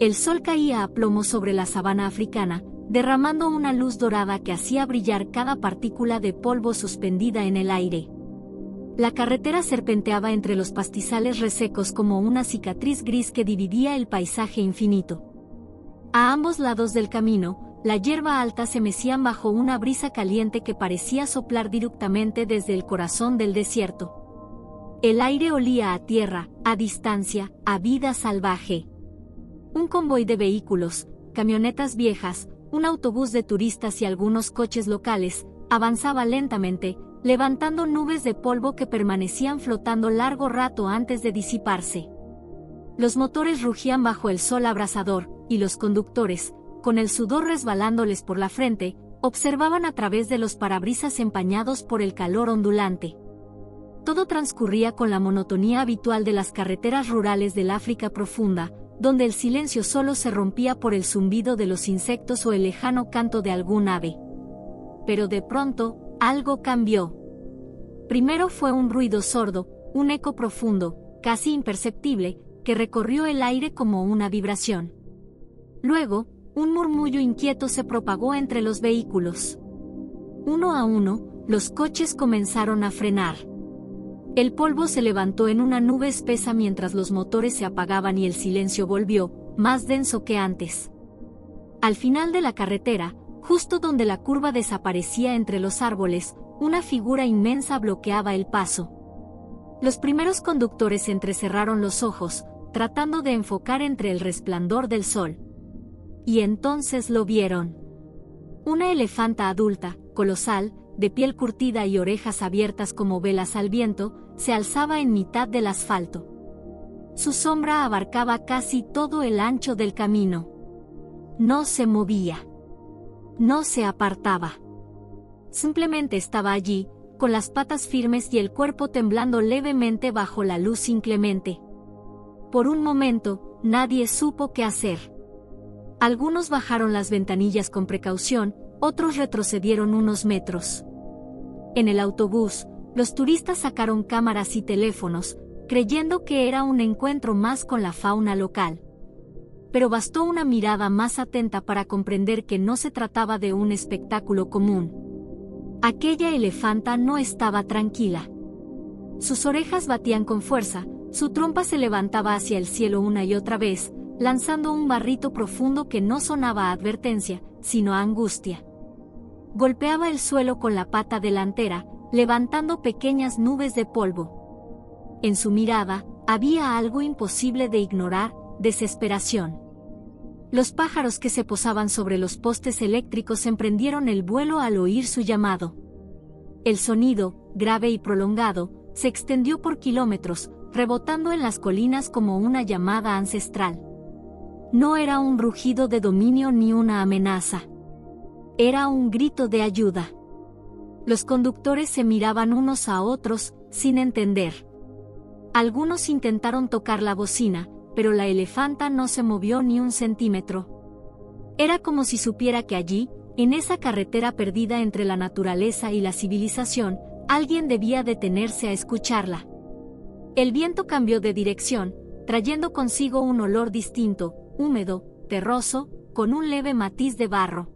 El sol caía a plomo sobre la sabana africana, derramando una luz dorada que hacía brillar cada partícula de polvo suspendida en el aire. La carretera serpenteaba entre los pastizales resecos como una cicatriz gris que dividía el paisaje infinito. A ambos lados del camino, la hierba alta se mecía bajo una brisa caliente que parecía soplar directamente desde el corazón del desierto. El aire olía a tierra, a distancia, a vida salvaje. Un convoy de vehículos, camionetas viejas, un autobús de turistas y algunos coches locales, avanzaba lentamente, levantando nubes de polvo que permanecían flotando largo rato antes de disiparse. Los motores rugían bajo el sol abrasador, y los conductores, con el sudor resbalándoles por la frente, observaban a través de los parabrisas empañados por el calor ondulante. Todo transcurría con la monotonía habitual de las carreteras rurales del África profunda, donde el silencio solo se rompía por el zumbido de los insectos o el lejano canto de algún ave. Pero de pronto, algo cambió. Primero fue un ruido sordo, un eco profundo, casi imperceptible, que recorrió el aire como una vibración. Luego, un murmullo inquieto se propagó entre los vehículos. Uno a uno, los coches comenzaron a frenar. El polvo se levantó en una nube espesa mientras los motores se apagaban y el silencio volvió, más denso que antes. Al final de la carretera, justo donde la curva desaparecía entre los árboles, una figura inmensa bloqueaba el paso. Los primeros conductores entrecerraron los ojos, tratando de enfocar entre el resplandor del sol. Y entonces lo vieron. Una elefanta adulta, colosal, de piel curtida y orejas abiertas como velas al viento, se alzaba en mitad del asfalto. Su sombra abarcaba casi todo el ancho del camino. No se movía. No se apartaba. Simplemente estaba allí, con las patas firmes y el cuerpo temblando levemente bajo la luz inclemente. Por un momento, nadie supo qué hacer. Algunos bajaron las ventanillas con precaución, otros retrocedieron unos metros. En el autobús, los turistas sacaron cámaras y teléfonos, creyendo que era un encuentro más con la fauna local. Pero bastó una mirada más atenta para comprender que no se trataba de un espectáculo común. Aquella elefanta no estaba tranquila. Sus orejas batían con fuerza, su trompa se levantaba hacia el cielo una y otra vez, lanzando un barrito profundo que no sonaba a advertencia, sino a angustia. Golpeaba el suelo con la pata delantera, levantando pequeñas nubes de polvo. En su mirada, había algo imposible de ignorar: desesperación. Los pájaros que se posaban sobre los postes eléctricos emprendieron el vuelo al oír su llamado. El sonido, grave y prolongado, se extendió por kilómetros, rebotando en las colinas como una llamada ancestral. No era un rugido de dominio ni una amenaza. Era un grito de ayuda. Los conductores se miraban unos a otros, sin entender. Algunos intentaron tocar la bocina, pero la elefanta no se movió ni un centímetro. Era como si supiera que allí, en esa carretera perdida entre la naturaleza y la civilización, alguien debía detenerse a escucharla. El viento cambió de dirección, trayendo consigo un olor distinto, húmedo, terroso, con un leve matiz de barro.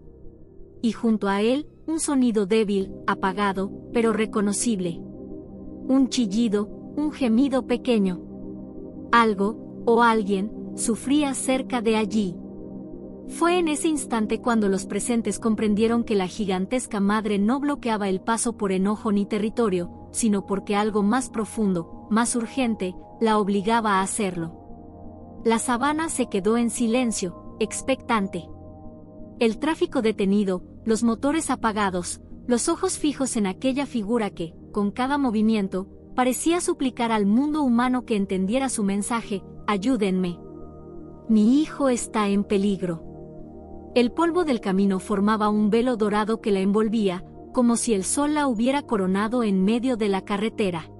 Y junto a él, un sonido débil, apagado, pero reconocible. Un chillido, un gemido pequeño. Algo, o alguien, sufría cerca de allí. Fue en ese instante cuando los presentes comprendieron que la gigantesca madre no bloqueaba el paso por enojo ni territorio, sino porque algo más profundo, más urgente, la obligaba a hacerlo. La sabana se quedó en silencio, expectante. El tráfico detenido, los motores apagados, los ojos fijos en aquella figura que, con cada movimiento, parecía suplicar al mundo humano que entendiera su mensaje: «Ayúdenme. Mi hijo está en peligro». El polvo del camino formaba un velo dorado que la envolvía, como si el sol la hubiera coronado en medio de la carretera.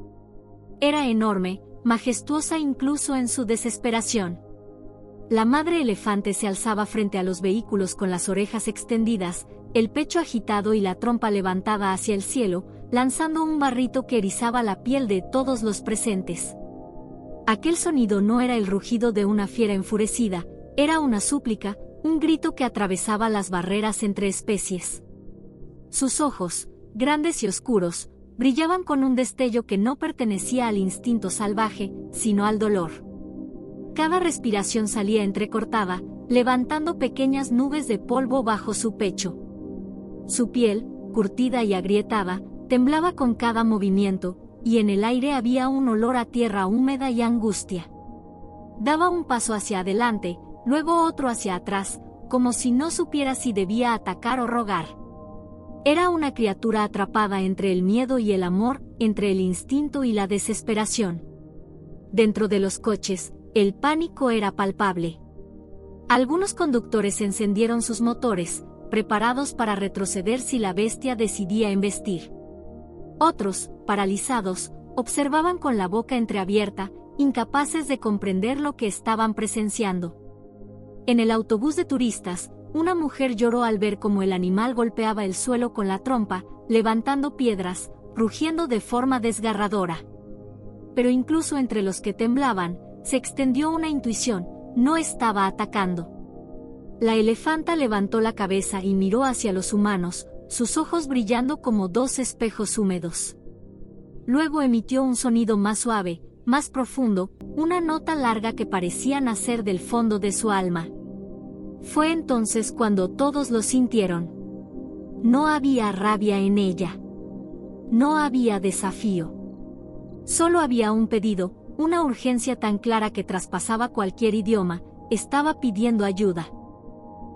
Era enorme, majestuosa incluso en su desesperación. La madre elefante se alzaba frente a los vehículos con las orejas extendidas, el pecho agitado y la trompa levantada hacia el cielo, lanzando un barrito que erizaba la piel de todos los presentes. Aquel sonido no era el rugido de una fiera enfurecida, Era una súplica, un grito que atravesaba las barreras entre especies. Sus ojos, grandes y oscuros, brillaban con un destello que no pertenecía al instinto salvaje, sino al dolor. Cada respiración salía entrecortada, levantando pequeñas nubes de polvo bajo su pecho. Su piel, curtida y agrietada, temblaba con cada movimiento, y en el aire había un olor a tierra húmeda y angustia. Daba un paso hacia adelante, luego otro hacia atrás, como si no supiera si debía atacar o rogar. Era una criatura atrapada entre el miedo y el amor, entre el instinto y la desesperación. Dentro de los coches, el pánico era palpable. Algunos conductores encendieron sus motores, preparados para retroceder si la bestia decidía embestir. Otros, paralizados, observaban con la boca entreabierta, incapaces de comprender lo que estaban presenciando. En el autobús de turistas, una mujer lloró al ver cómo el animal golpeaba el suelo con la trompa, levantando piedras, rugiendo de forma desgarradora. Pero incluso entre los que temblaban, se extendió una intuición: no estaba atacando. La elefanta levantó la cabeza y miró hacia los humanos, sus ojos brillando como dos espejos húmedos. Luego emitió un sonido más suave, más profundo, una nota larga que parecía nacer del fondo de su alma. Fue entonces cuando todos lo sintieron. No había rabia en ella. No había desafío. Solo había un pedido, una urgencia tan clara que traspasaba cualquier idioma: estaba pidiendo ayuda.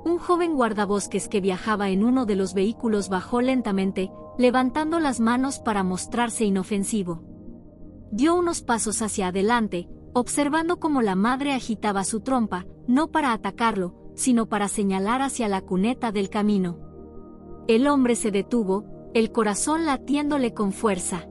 Un joven guardabosques que viajaba en uno de los vehículos bajó lentamente, levantando las manos para mostrarse inofensivo. Dio unos pasos hacia adelante, observando cómo la madre agitaba su trompa, no para atacarlo, sino para señalar hacia la cuneta del camino. El hombre se detuvo, el corazón latiéndole con fuerza.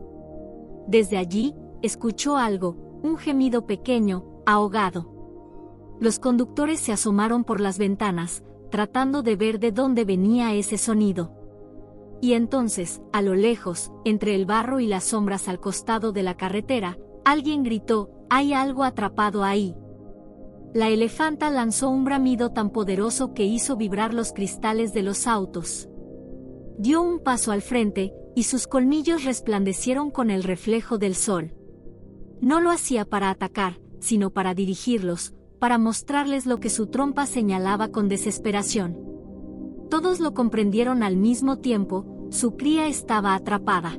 Desde allí, escuchó algo, un gemido pequeño, ahogado. Los conductores se asomaron por las ventanas, tratando de ver de dónde venía ese sonido. Y entonces, a lo lejos, entre el barro y las sombras al costado de la carretera, alguien gritó: «Hay algo atrapado ahí». La elefanta lanzó un bramido tan poderoso que hizo vibrar los cristales de los autos. Dio un paso al frente, y sus colmillos resplandecieron con el reflejo del sol. No lo hacía para atacar, sino para dirigirlos, para mostrarles lo que su trompa señalaba con desesperación. Todos lo comprendieron al mismo tiempo: su cría estaba atrapada.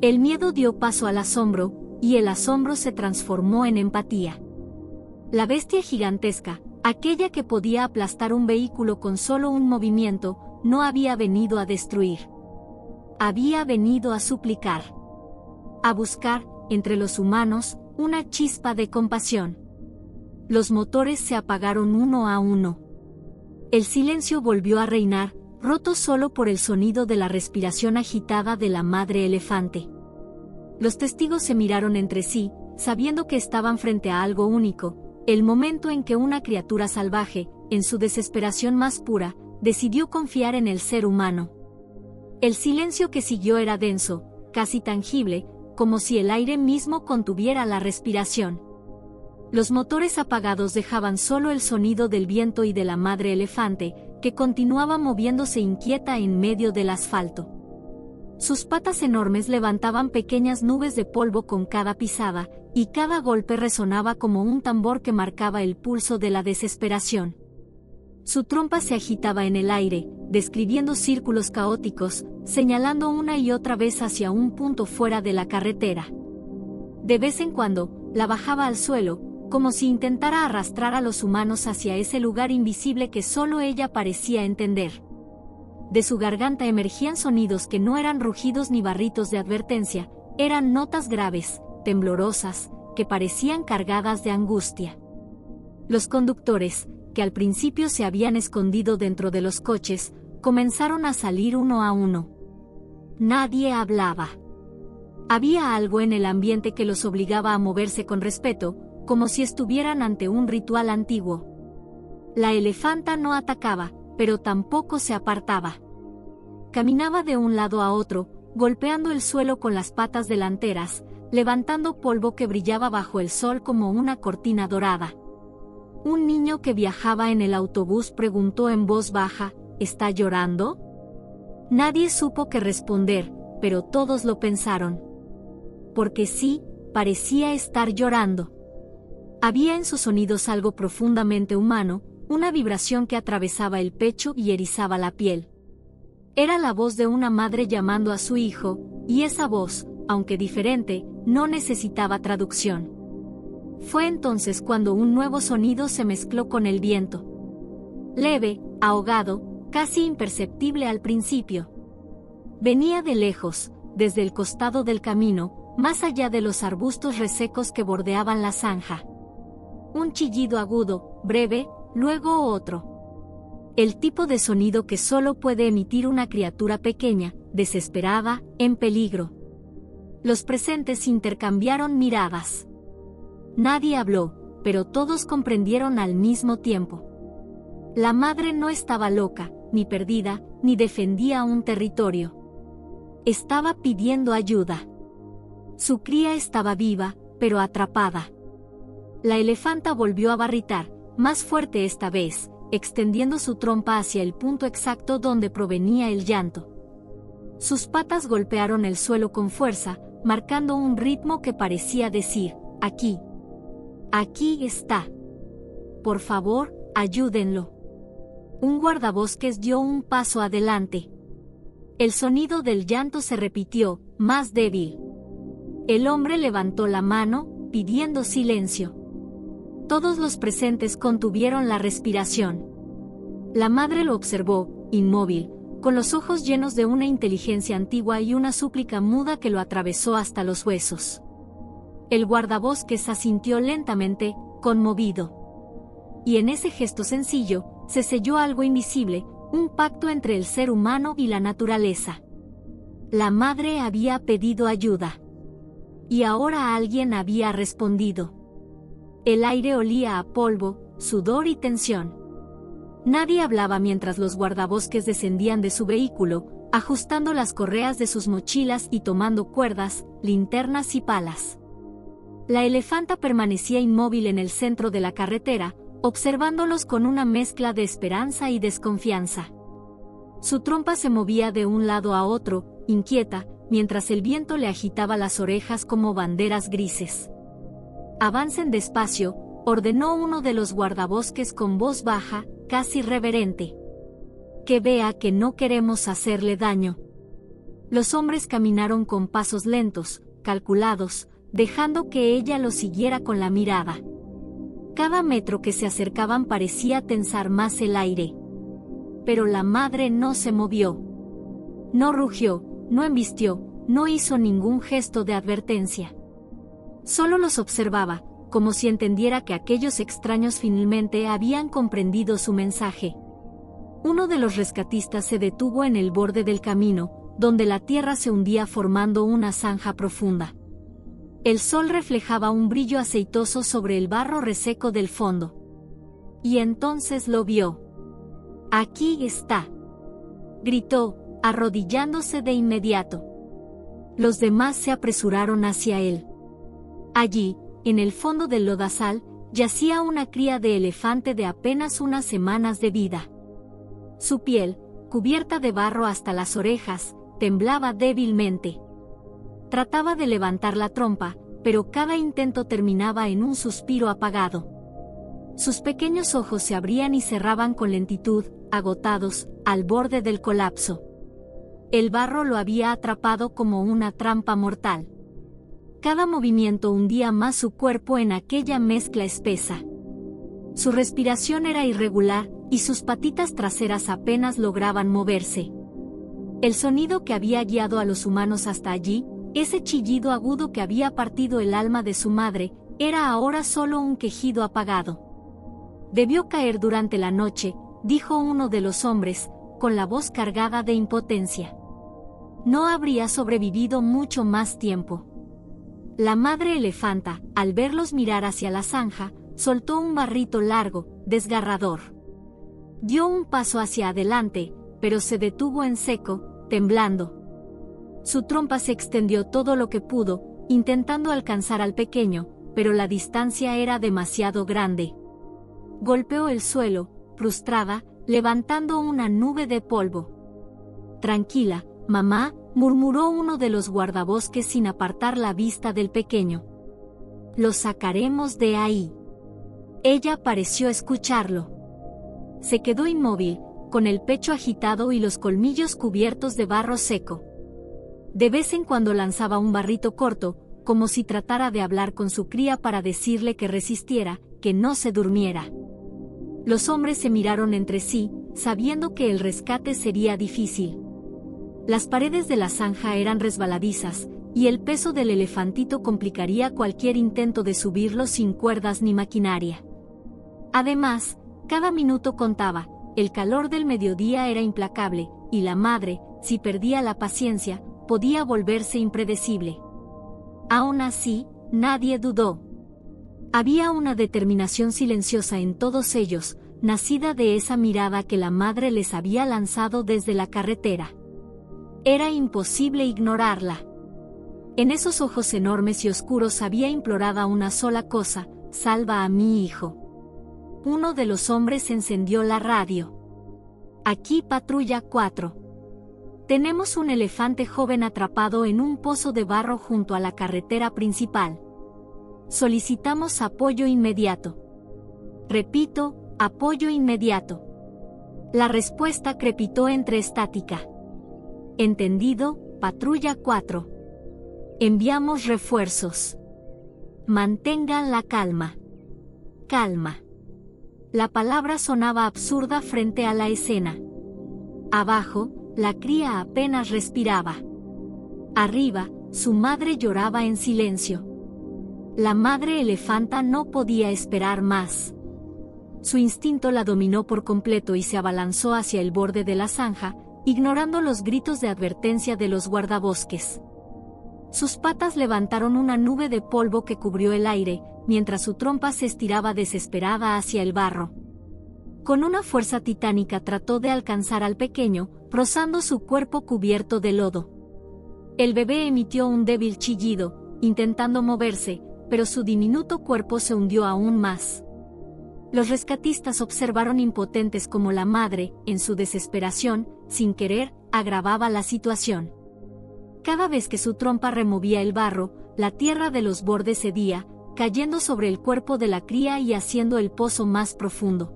El miedo dio paso al asombro, y el asombro se transformó en empatía. La bestia gigantesca, aquella que podía aplastar un vehículo con solo un movimiento, no había venido a destruir. Había venido a suplicar. A buscar, entre los humanos, una chispa de compasión. Los motores se apagaron uno a uno. El silencio volvió a reinar, roto solo por el sonido de la respiración agitada de la madre elefante. Los testigos se miraron entre sí, sabiendo que estaban frente a algo único, el momento en que una criatura salvaje, en su desesperación más pura, decidió confiar en el ser humano. El silencio que siguió era denso, casi tangible, como si el aire mismo contuviera la respiración. Los motores apagados dejaban solo el sonido del viento y de la madre elefante, que continuaba moviéndose inquieta en medio del asfalto. Sus patas enormes levantaban pequeñas nubes de polvo con cada pisada, y cada golpe resonaba como un tambor que marcaba el pulso de la desesperación. Su trompa se agitaba en el aire, describiendo círculos caóticos, señalando una y otra vez hacia un punto fuera de la carretera. De vez en cuando, la bajaba al suelo, como si intentara arrastrar a los humanos hacia ese lugar invisible que solo ella parecía entender. De su garganta emergían sonidos que no eran rugidos ni barritos de advertencia, eran notas graves, temblorosas, que parecían cargadas de angustia. Los conductores, que al principio se habían escondido dentro de los coches, comenzaron a salir uno a uno. Nadie hablaba. Había algo en el ambiente que los obligaba a moverse con respeto, como si estuvieran ante un ritual antiguo. La elefanta no atacaba, pero tampoco se apartaba. Caminaba de un lado a otro, golpeando el suelo con las patas delanteras, levantando polvo que brillaba bajo el sol como una cortina dorada. Un niño que viajaba en el autobús preguntó en voz baja, ¿está llorando? Nadie supo qué responder, pero todos lo pensaron. Porque sí, parecía estar llorando. Había en sus sonidos algo profundamente humano, una vibración que atravesaba el pecho y erizaba la piel. Era la voz de una madre llamando a su hijo, y esa voz, aunque diferente, no necesitaba traducción. Fue entonces cuando un nuevo sonido se mezcló con el viento. Leve, ahogado, casi imperceptible al principio. Venía de lejos, desde el costado del camino, más allá de los arbustos resecos que bordeaban la zanja. Un chillido agudo, breve, luego otro. El tipo de sonido que solo puede emitir una criatura pequeña, desesperada, en peligro. Los presentes intercambiaron miradas. Nadie habló, pero todos comprendieron al mismo tiempo. La madre no estaba loca, ni perdida, ni defendía un territorio. Estaba pidiendo ayuda. Su cría estaba viva, pero atrapada. La elefanta volvió a barritar, más fuerte esta vez, extendiendo su trompa hacia el punto exacto donde provenía el llanto. Sus patas golpearon el suelo con fuerza, marcando un ritmo que parecía decir, aquí. Aquí está. Por favor, ayúdenlo. Un guardabosques dio un paso adelante. El sonido del llanto se repitió, más débil. El hombre levantó la mano, pidiendo silencio. Todos los presentes contuvieron la respiración. La madre lo observó, inmóvil, con los ojos llenos de una inteligencia antigua y una súplica muda que lo atravesó hasta los huesos. El guardabosques asintió lentamente, conmovido. Y en ese gesto sencillo, se selló algo invisible, un pacto entre el ser humano y la naturaleza. La madre había pedido ayuda. Y ahora alguien había respondido. El aire olía a polvo, sudor y tensión. Nadie hablaba mientras los guardabosques descendían de su vehículo, ajustando las correas de sus mochilas y tomando cuerdas, linternas y palas. La elefanta permanecía inmóvil en el centro de la carretera, observándolos con una mezcla de esperanza y desconfianza. Su trompa se movía de un lado a otro, inquieta, mientras el viento le agitaba las orejas como banderas grises. «Avancen despacio», ordenó uno de los guardabosques con voz baja, casi reverente. «Que vea que no queremos hacerle daño». Los hombres caminaron con pasos lentos, calculados, dejando que ella los siguiera con la mirada. Cada metro que se acercaban parecía tensar más el aire. Pero la madre no se movió. No rugió, no embistió, no hizo ningún gesto de advertencia. Solo los observaba, como si entendiera que aquellos extraños finalmente habían comprendido su mensaje. Uno de los rescatistas se detuvo en el borde del camino, donde la tierra se hundía formando una zanja profunda. El sol reflejaba un brillo aceitoso sobre el barro reseco del fondo. Y entonces lo vio. «Aquí está», gritó, arrodillándose de inmediato. Los demás se apresuraron hacia él. Allí, en el fondo del lodazal, yacía una cría de elefante de apenas unas semanas de vida. Su piel, cubierta de barro hasta las orejas, temblaba débilmente. Trataba de levantar la trompa, pero cada intento terminaba en un suspiro apagado. Sus pequeños ojos se abrían y cerraban con lentitud, agotados, al borde del colapso. El barro lo había atrapado como una trampa mortal. Cada movimiento hundía más su cuerpo en aquella mezcla espesa. Su respiración era irregular, y sus patitas traseras apenas lograban moverse. El sonido que había guiado a los humanos hasta allí, ese chillido agudo que había partido el alma de su madre, era ahora solo un quejido apagado. «Debió caer durante la noche», dijo uno de los hombres, con la voz cargada de impotencia. «No habría sobrevivido mucho más tiempo». La madre elefanta, al verlos mirar hacia la zanja, soltó un barrito largo, desgarrador. Dio un paso hacia adelante, pero se detuvo en seco, temblando. Su trompa se extendió todo lo que pudo, intentando alcanzar al pequeño, pero la distancia era demasiado grande. golpeó el suelo, frustrada, levantando una nube de polvo. «Tranquila, mamá», murmuró uno de los guardabosques sin apartar la vista del pequeño. «Lo sacaremos de ahí». Ella pareció escucharlo. Se quedó inmóvil, con el pecho agitado y los colmillos cubiertos de barro seco. De vez en cuando lanzaba un barrito corto, como si tratara de hablar con su cría para decirle que resistiera, que no se durmiera. Los hombres se miraron entre sí, sabiendo que el rescate sería difícil. Las paredes de la zanja eran resbaladizas, y el peso del elefantito complicaría cualquier intento de subirlo sin cuerdas ni maquinaria. Además, cada minuto contaba, el calor del mediodía era implacable, y la madre, si perdía la paciencia, podía volverse impredecible. Aún así, nadie dudó. Había una determinación silenciosa en todos ellos, nacida de esa mirada que la madre les había lanzado desde la carretera. Era imposible ignorarla. En esos ojos enormes y oscuros había implorada una sola cosa: «Salva a mi hijo». Uno de los hombres encendió la radio. «Aquí Patrulla 4. Tenemos un elefante joven atrapado en un pozo de barro junto a la carretera principal. Solicitamos apoyo inmediato». Repito, apoyo inmediato. La respuesta crepitó entre estática. «Entendido, Patrulla 4. Enviamos refuerzos. Mantengan la calma». Calma. La palabra sonaba absurda frente a la escena. Abajo, la cría apenas respiraba. Arriba, su madre lloraba en silencio. La madre elefanta no podía esperar más. Su instinto la dominó por completo y se abalanzó hacia el borde de la zanja, ignorando los gritos de advertencia de los guardabosques. Sus patas levantaron una nube de polvo que cubrió el aire, mientras su trompa se estiraba desesperada hacia el barro. Con una fuerza titánica trató de alcanzar al pequeño, rozando su cuerpo cubierto de lodo. El bebé emitió un débil chillido, intentando moverse, pero su diminuto cuerpo se hundió aún más. Los rescatistas observaron impotentes cómo la madre, en su desesperación, sin querer, agravaba la situación. Cada vez que su trompa removía el barro, la tierra de los bordes cedía, cayendo sobre el cuerpo de la cría y haciendo el pozo más profundo.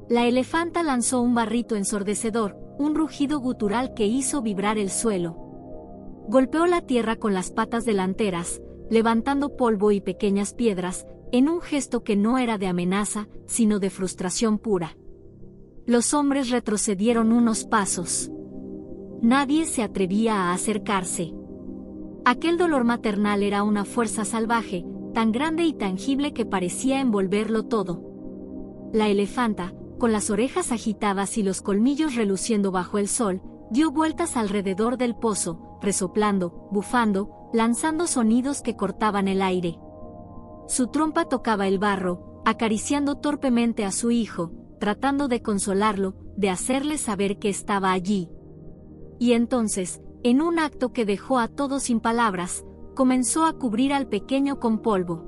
La elefanta lanzó un barrito ensordecedor, un rugido gutural que hizo vibrar el suelo. Golpeó la tierra con las patas delanteras, levantando polvo y pequeñas piedras, en un gesto que no era de amenaza, sino de frustración pura. Los hombres retrocedieron unos pasos. Nadie se atrevía a acercarse. Aquel dolor maternal era una fuerza salvaje, tan grande y tangible que parecía envolverlo todo. La elefanta, con las orejas agitadas y los colmillos reluciendo bajo el sol, dio vueltas alrededor del pozo, resoplando, bufando, lanzando sonidos que cortaban el aire. Su trompa tocaba el barro, acariciando torpemente a su hijo, tratando de consolarlo, de hacerle saber que estaba allí. Y entonces, en un acto que dejó a todos sin palabras, comenzó a cubrir al pequeño con polvo.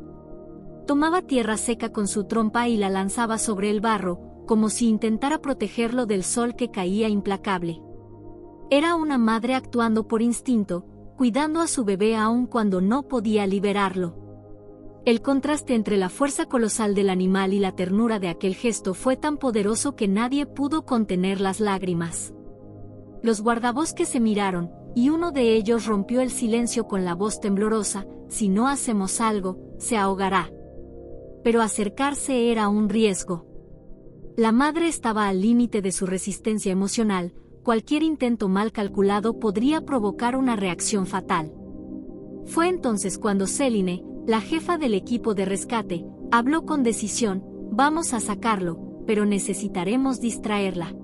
Tomaba tierra seca con su trompa y la lanzaba sobre el barro, como si intentara protegerlo del sol que caía implacable. Era una madre actuando por instinto, cuidando a su bebé aun cuando no podía liberarlo. El contraste entre la fuerza colosal del animal y la ternura de aquel gesto fue tan poderoso que nadie pudo contener las lágrimas. Los guardabosques se miraron, y uno de ellos rompió el silencio con la voz temblorosa: «Si no hacemos algo, se ahogará». Pero acercarse era un riesgo. La madre estaba al límite de su resistencia emocional. Cualquier intento mal calculado podría provocar una reacción fatal. Fue entonces cuando Céline, la jefa del equipo de rescate, habló con decisión: «Vamos a sacarlo, pero necesitaremos distraerla.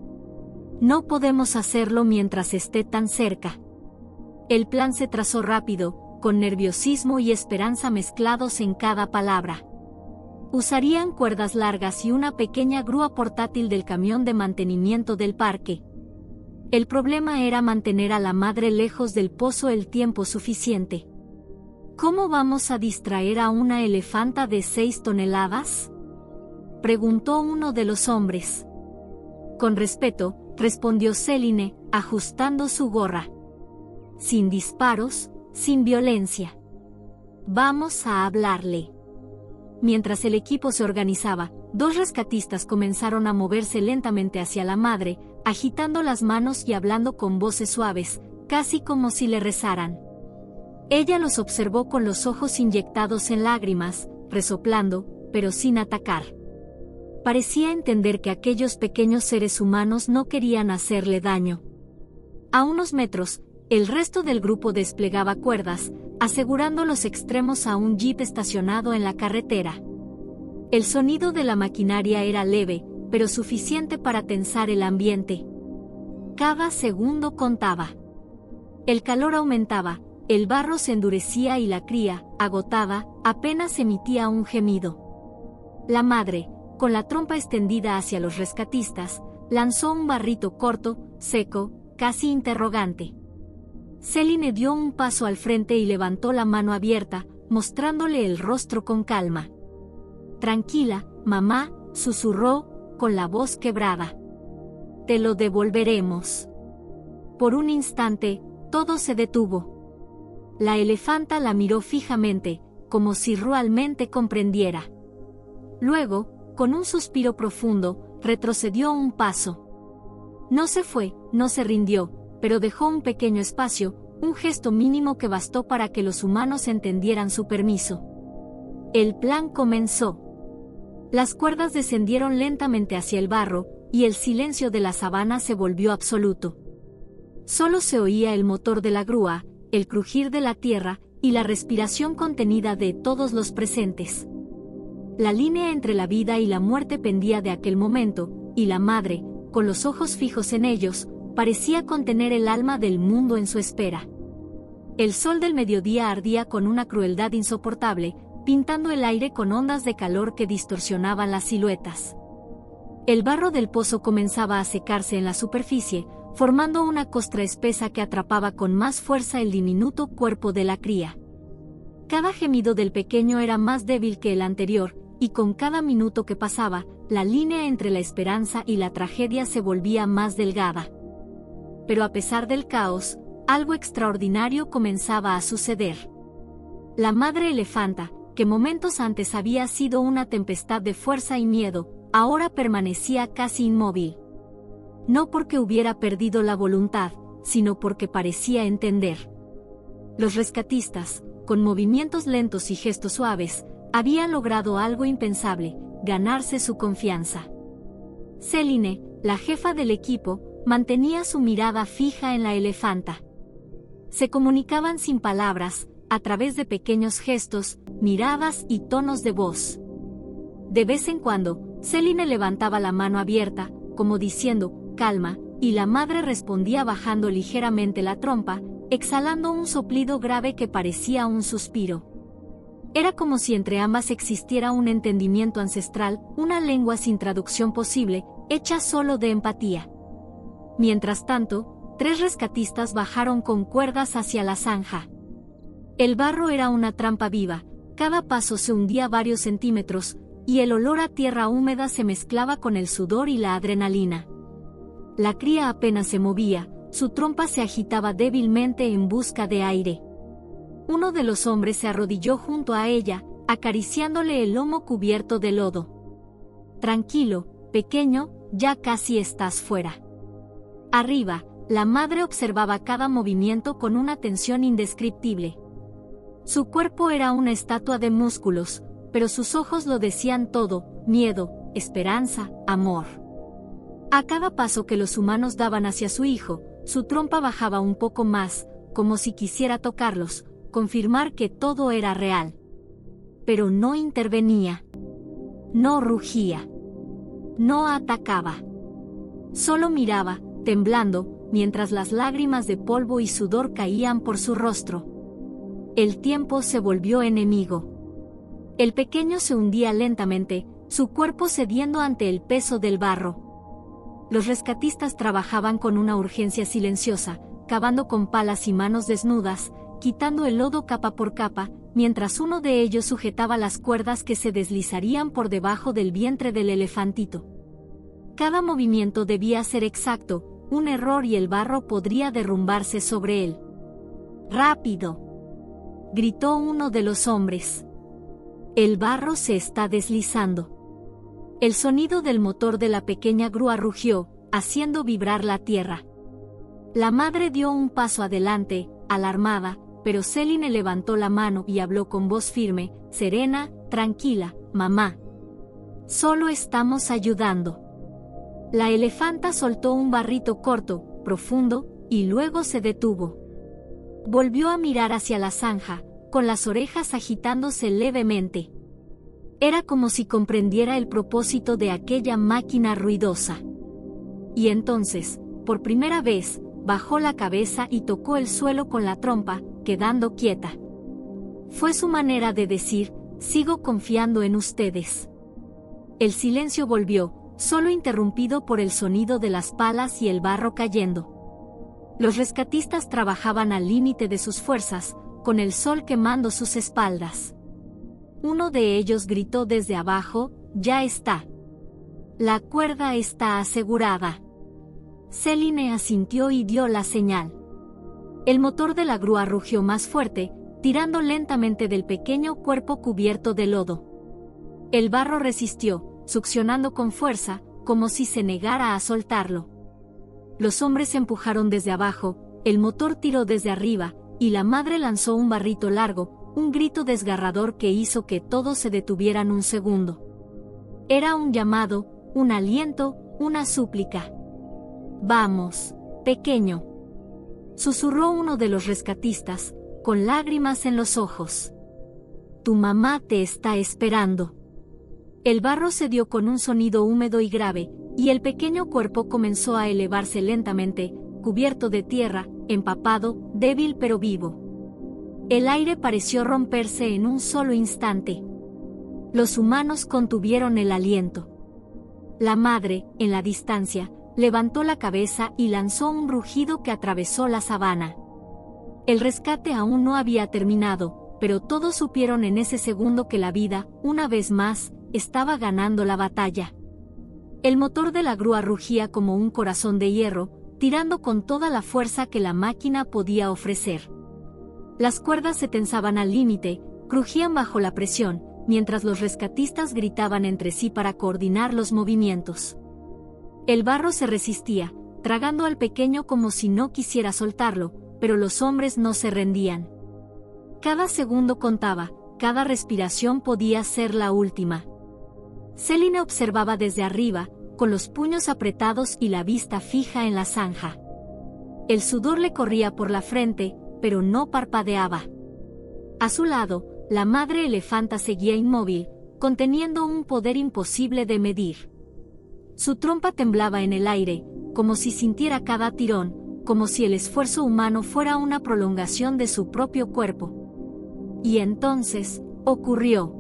No podemos hacerlo mientras esté tan cerca». El plan se trazó rápido, con nerviosismo y esperanza mezclados en cada palabra. Usarían cuerdas largas y una pequeña grúa portátil del camión de mantenimiento del parque. El problema era mantener a la madre lejos del pozo el tiempo suficiente. ¿Cómo vamos a distraer a una elefanta de 6 toneladas? preguntó uno de los hombres. Con respeto, respondió Céline, ajustando su gorra. Sin disparos, sin violencia. Vamos a hablarle. Mientras el equipo se organizaba, 2 rescatistas comenzaron a moverse lentamente hacia la madre, agitando las manos y hablando con voces suaves, casi como si le rezaran. Ella los observó con los ojos inyectados en lágrimas, resoplando, pero sin atacar. Parecía entender que aquellos pequeños seres humanos no querían hacerle daño. A unos metros, el resto del grupo desplegaba cuerdas, asegurando los extremos a un jeep estacionado en la carretera. El sonido de la maquinaria era leve, pero suficiente para tensar el ambiente. Cada segundo contaba. El calor aumentaba, el barro se endurecía y la cría, agotada, apenas emitía un gemido. La madre, con la trompa extendida hacia los rescatistas, lanzó un barrito corto, seco, casi interrogante. Céline dio un paso al frente y levantó la mano abierta, mostrándole el rostro con calma. Tranquila, mamá, susurró, con la voz quebrada. Te lo devolveremos. Por un instante, todo se detuvo. La elefanta la miró fijamente, como si realmente comprendiera. Luego, con un suspiro profundo, retrocedió un paso. No se fue, no se rindió, pero dejó un pequeño espacio, un gesto mínimo que bastó para que los humanos entendieran su permiso. El plan comenzó. Las cuerdas descendieron lentamente hacia el barro, y el silencio de la sabana se volvió absoluto. Solo se oía el motor de la grúa, el crujir de la tierra, y la respiración contenida de todos los presentes. La línea entre la vida y la muerte pendía de aquel momento, y la madre, con los ojos fijos en ellos, parecía contener el alma del mundo en su espera. El sol del mediodía ardía con una crueldad insoportable, pintando el aire con ondas de calor que distorsionaban las siluetas. El barro del pozo comenzaba a secarse en la superficie, formando una costra espesa que atrapaba con más fuerza el diminuto cuerpo de la cría. Cada gemido del pequeño era más débil que el anterior, y con cada minuto que pasaba, la línea entre la esperanza y la tragedia se volvía más delgada. Pero a pesar del caos, algo extraordinario comenzaba a suceder. La madre elefanta, que momentos antes había sido una tempestad de fuerza y miedo, ahora permanecía casi inmóvil. No porque hubiera perdido la voluntad, sino porque parecía entender. Los rescatistas, con movimientos lentos y gestos suaves, habían logrado algo impensable, ganarse su confianza. Céline, la jefa del equipo, mantenía su mirada fija en la elefanta. Se comunicaban sin palabras, a través de pequeños gestos, miradas y tonos de voz. De vez en cuando, Céline levantaba la mano abierta, como diciendo, calma, y la madre respondía bajando ligeramente la trompa, exhalando un soplido grave que parecía un suspiro. Era como si entre ambas existiera un entendimiento ancestral, una lengua sin traducción posible, hecha solo de empatía. Mientras tanto, 3 rescatistas bajaron con cuerdas hacia la zanja. El barro era una trampa viva, cada paso se hundía varios centímetros, y el olor a tierra húmeda se mezclaba con el sudor y la adrenalina. La cría apenas se movía, su trompa se agitaba débilmente en busca de aire. Uno de los hombres se arrodilló junto a ella, acariciándole el lomo cubierto de lodo. Tranquilo, pequeño, ya casi estás fuera. Arriba, la madre observaba cada movimiento con una tensión indescriptible. Su cuerpo era una estatua de músculos, pero sus ojos lo decían todo: miedo, esperanza, amor. A cada paso que los humanos daban hacia su hijo, su trompa bajaba un poco más, como si quisiera tocarlos, confirmar que todo era real. Pero no intervenía. No rugía. No atacaba. Solo miraba, temblando, mientras las lágrimas de polvo y sudor caían por su rostro. El tiempo se volvió enemigo. El pequeño se hundía lentamente, su cuerpo cediendo ante el peso del barro. Los rescatistas trabajaban con una urgencia silenciosa, cavando con palas y manos desnudas, quitando el lodo capa por capa, mientras uno de ellos sujetaba las cuerdas que se deslizarían por debajo del vientre del elefantito. Cada movimiento debía ser exacto, un error y el barro podría derrumbarse sobre él. ¡Rápido!, gritó uno de los hombres. El barro se está deslizando. El sonido del motor de la pequeña grúa rugió, haciendo vibrar la tierra. La madre dio un paso adelante, alarmada, pero Céline levantó la mano y habló con voz firme, serena, tranquila, mamá. Solo estamos ayudando. La elefanta soltó un barrito corto, profundo, y luego se detuvo. Volvió a mirar hacia la zanja, con las orejas agitándose levemente. Era como si comprendiera el propósito de aquella máquina ruidosa. Y entonces, por primera vez, bajó la cabeza y tocó el suelo con la trompa, quedando quieta. Fue su manera de decir, sigo confiando en ustedes. El silencio volvió, solo interrumpido por el sonido de las palas y el barro cayendo. Los rescatistas trabajaban al límite de sus fuerzas, con el sol quemando sus espaldas. Uno de ellos gritó desde abajo, ya está. La cuerda está asegurada. Céline asintió y dio la señal. El motor de la grúa rugió más fuerte, tirando lentamente del pequeño cuerpo cubierto de lodo. El barro resistió, succionando con fuerza, como si se negara a soltarlo. Los hombres empujaron desde abajo, el motor tiró desde arriba, y la madre lanzó un barrito largo, un grito desgarrador que hizo que todos se detuvieran un segundo. Era un llamado, un aliento, una súplica. «Vamos, pequeño», susurró uno de los rescatistas, con lágrimas en los ojos. «Tu mamá te está esperando». El barro se dio con un sonido húmedo y grave, y el pequeño cuerpo comenzó a elevarse lentamente, cubierto de tierra, empapado, débil pero vivo. El aire pareció romperse en un solo instante. Los humanos contuvieron el aliento. La madre, en la distancia, levantó la cabeza y lanzó un rugido que atravesó la sabana. El rescate aún no había terminado, pero todos supieron en ese segundo que la vida, una vez más, estaba ganando la batalla. El motor de la grúa rugía como un corazón de hierro, tirando con toda la fuerza que la máquina podía ofrecer. Las cuerdas se tensaban al límite, crujían bajo la presión, mientras los rescatistas gritaban entre sí para coordinar los movimientos. El barro se resistía, tragando al pequeño como si no quisiera soltarlo, pero los hombres no se rendían. Cada segundo contaba, cada respiración podía ser la última. Céline observaba desde arriba, con los puños apretados y la vista fija en la zanja. El sudor le corría por la frente, pero no parpadeaba. A su lado, la madre elefanta seguía inmóvil, conteniendo un poder imposible de medir. Su trompa temblaba en el aire, como si sintiera cada tirón, como si el esfuerzo humano fuera una prolongación de su propio cuerpo. Y entonces, ocurrió.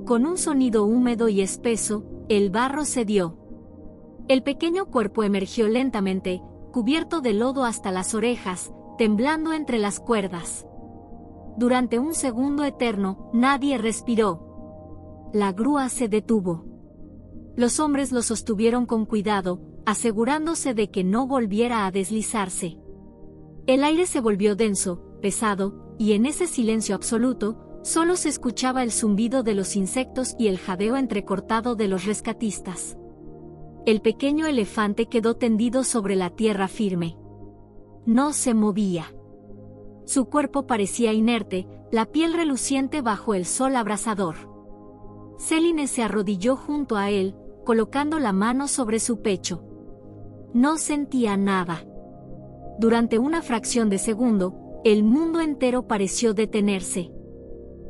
Con un sonido húmedo y espeso, el barro cedió. El pequeño cuerpo emergió lentamente, cubierto de lodo hasta las orejas, temblando entre las cuerdas. Durante un segundo eterno, nadie respiró. La grúa se detuvo. Los hombres lo sostuvieron con cuidado, asegurándose de que no volviera a deslizarse. El aire se volvió denso, pesado, y en ese silencio absoluto, solo se escuchaba el zumbido de los insectos y el jadeo entrecortado de los rescatistas. El pequeño elefante quedó tendido sobre la tierra firme. No se movía. Su cuerpo parecía inerte, la piel reluciente bajo el sol abrasador. Céline se arrodilló junto a él, colocando la mano sobre su pecho. No sentía nada. Durante una fracción de segundo, el mundo entero pareció detenerse.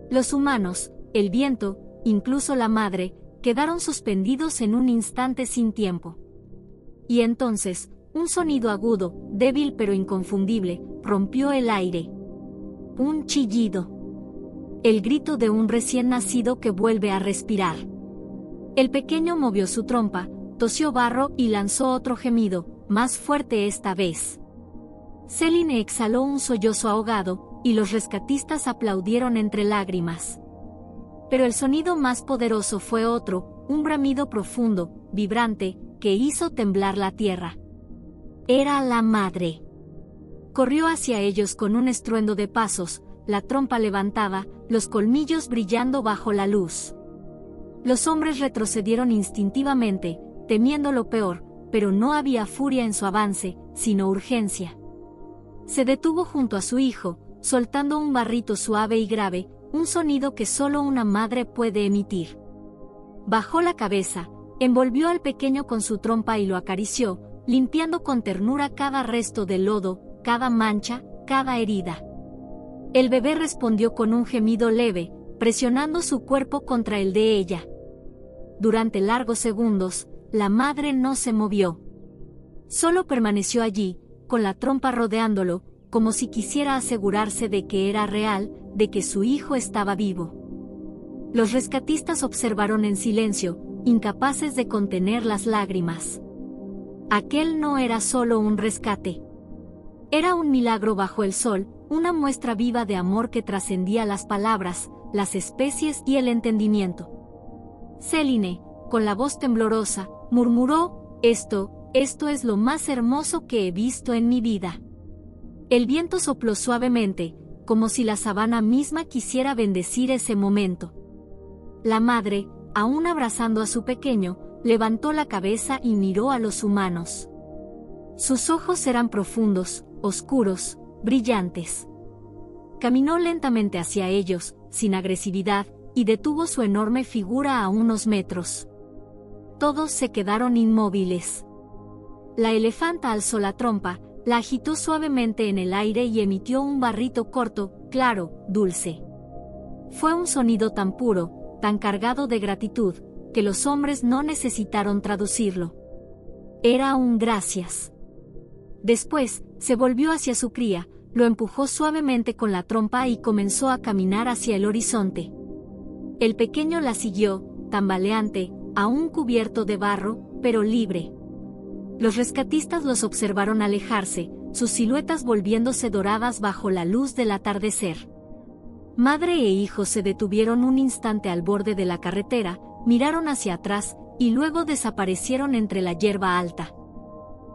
Los humanos, el viento, incluso la madre, quedaron suspendidos en un instante sin tiempo. Y entonces, un sonido agudo, débil pero inconfundible, rompió el aire. Un chillido. El grito de un recién nacido que vuelve a respirar. El pequeño movió su trompa, tosió barro y lanzó otro gemido, más fuerte esta vez. Céline exhaló un sollozo ahogado, y los rescatistas aplaudieron entre lágrimas. Pero el sonido más poderoso fue otro, un bramido profundo, vibrante, que hizo temblar la tierra. Era la madre. Corrió hacia ellos con un estruendo de pasos, la trompa levantada, los colmillos brillando bajo la luz. Los hombres retrocedieron instintivamente, temiendo lo peor, pero no había furia en su avance, sino urgencia. Se detuvo junto a su hijo, soltando un barrito suave y grave, un sonido que solo una madre puede emitir. Bajó la cabeza, envolvió al pequeño con su trompa y lo acarició, limpiando con ternura cada resto de lodo, cada mancha, cada herida. El bebé respondió con un gemido leve, presionando su cuerpo contra el de ella. Durante largos segundos, la madre no se movió. Solo permaneció allí, con la trompa rodeándolo, como si quisiera asegurarse de que era real, de que su hijo estaba vivo. Los rescatistas observaron en silencio, incapaces de contener las lágrimas. Aquel no era solo un rescate. Era un milagro bajo el sol, una muestra viva de amor que trascendía las palabras, las especies y el entendimiento. Céline, con la voz temblorosa, murmuró, esto es lo más hermoso que he visto en mi vida. El viento sopló suavemente, como si la sabana misma quisiera bendecir ese momento. La madre, aún abrazando a su pequeño, levantó la cabeza y miró a los humanos. Sus ojos eran profundos, oscuros, brillantes. Caminó lentamente hacia ellos, sin agresividad, y detuvo su enorme figura a unos metros. Todos se quedaron inmóviles. La elefanta alzó la trompa, la agitó suavemente en el aire y emitió un barrito corto, claro, dulce. Fue un sonido tan puro, tan cargado de gratitud, que los hombres no necesitaron traducirlo. Era un gracias. Después, se volvió hacia su cría, lo empujó suavemente con la trompa y comenzó a caminar hacia el horizonte. El pequeño la siguió, tambaleante, aún cubierto de barro, pero libre. Los rescatistas los observaron alejarse, sus siluetas volviéndose doradas bajo la luz del atardecer. Madre e hijo se detuvieron un instante al borde de la carretera, miraron hacia atrás, y luego desaparecieron entre la hierba alta.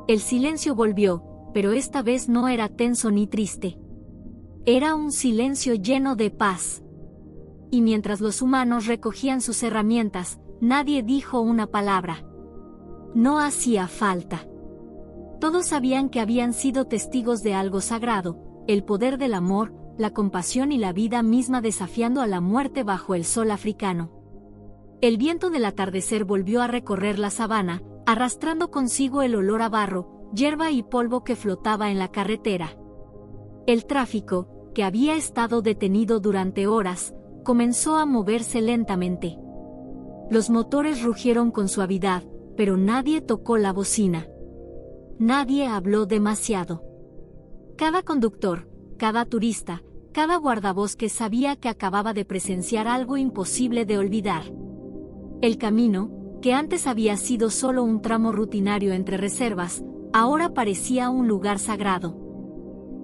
El silencio volvió, pero esta vez no era tenso ni triste. Era un silencio lleno de paz. Y mientras los humanos recogían sus herramientas, nadie dijo una palabra. No hacía falta. Todos sabían que habían sido testigos de algo sagrado, el poder del amor, la compasión y la vida misma desafiando a la muerte bajo el sol africano. El viento del atardecer volvió a recorrer la sabana, arrastrando consigo el olor a barro, hierba y polvo que flotaba en la carretera. El tráfico, que había estado detenido durante horas, comenzó a moverse lentamente. Los motores rugieron con suavidad, pero nadie tocó la bocina. Nadie habló demasiado. Cada conductor, cada turista, cada guardabosques sabía que acababa de presenciar algo imposible de olvidar. El camino, que antes había sido solo un tramo rutinario entre reservas, ahora parecía un lugar sagrado.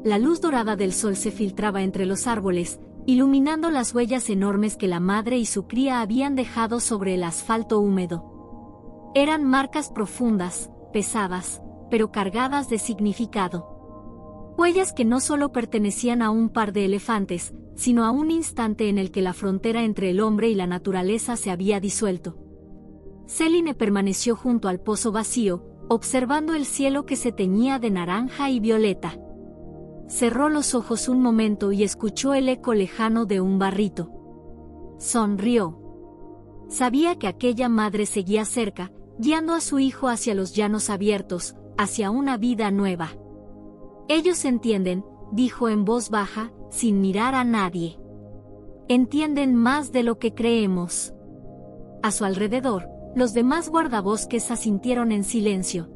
La luz dorada del sol se filtraba entre los árboles, iluminando las huellas enormes que la madre y su cría habían dejado sobre el asfalto húmedo. Eran marcas profundas, pesadas, pero cargadas de significado. Huellas que no solo pertenecían a un par de elefantes, sino a un instante en el que la frontera entre el hombre y la naturaleza se había disuelto. Céline permaneció junto al pozo vacío, observando el cielo que se teñía de naranja y violeta. Cerró los ojos un momento y escuchó el eco lejano de un barrito. Sonrió. Sabía que aquella madre seguía cerca, guiando a su hijo hacia los llanos abiertos, hacia una vida nueva. Ellos entienden, dijo en voz baja, sin mirar a nadie. Entienden más de lo que creemos. A su alrededor, los demás guardabosques asintieron en silencio.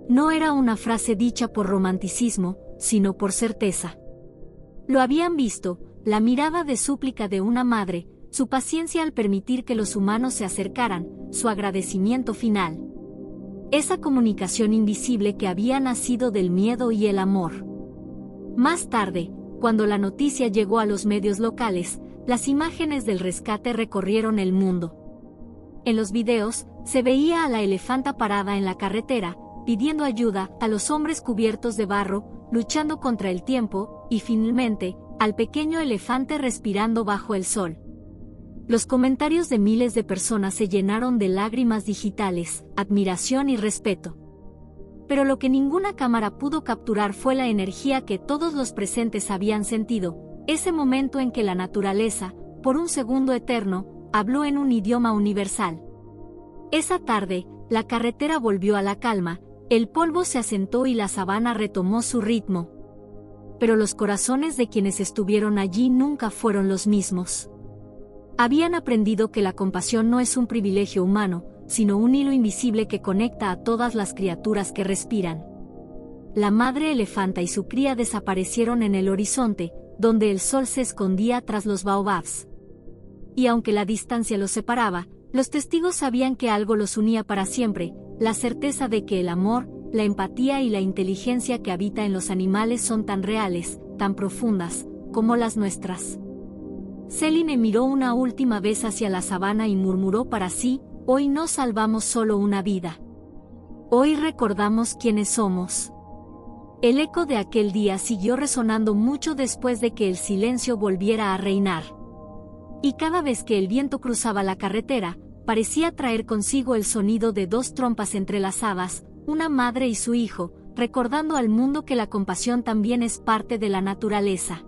No era una frase dicha por romanticismo, sino por certeza. Lo habían visto, la mirada de súplica de una madre, su paciencia al permitir que los humanos se acercaran, su agradecimiento final. Esa comunicación invisible que había nacido del miedo y el amor. Más tarde, Cuando la noticia llegó a los medios locales, las imágenes del rescate recorrieron el mundo. En los videos, se veía a la elefanta parada en la carretera, pidiendo ayuda, a los hombres cubiertos de barro, luchando contra el tiempo, y finalmente, al pequeño elefante respirando bajo el sol. Los comentarios de miles de personas se llenaron de lágrimas digitales, admiración y respeto. Pero lo que ninguna cámara pudo capturar fue la energía que todos los presentes habían sentido, ese momento en que la naturaleza, por un segundo eterno, habló en un idioma universal. Esa tarde, la carretera volvió a la calma, el polvo se asentó y la sabana retomó su ritmo. Pero los corazones de quienes estuvieron allí nunca fueron los mismos. Habían aprendido que la compasión no es un privilegio humano, sino un hilo invisible que conecta a todas las criaturas que respiran. La madre elefanta y su cría desaparecieron en el horizonte, donde el sol se escondía tras los baobabs. Y aunque la distancia los separaba, los testigos sabían que algo los unía para siempre, la certeza de que el amor, la empatía y la inteligencia que habita en los animales son tan reales, tan profundas, como las nuestras. Céline miró una última vez hacia la sabana y murmuró para sí: hoy no salvamos solo una vida. Hoy recordamos quiénes somos. El eco de aquel día siguió resonando mucho después de que el silencio volviera a reinar. Y cada vez que el viento cruzaba la carretera, parecía traer consigo el sonido de dos trompas entrelazadas, una madre y su hijo, recordando al mundo que la compasión también es parte de la naturaleza.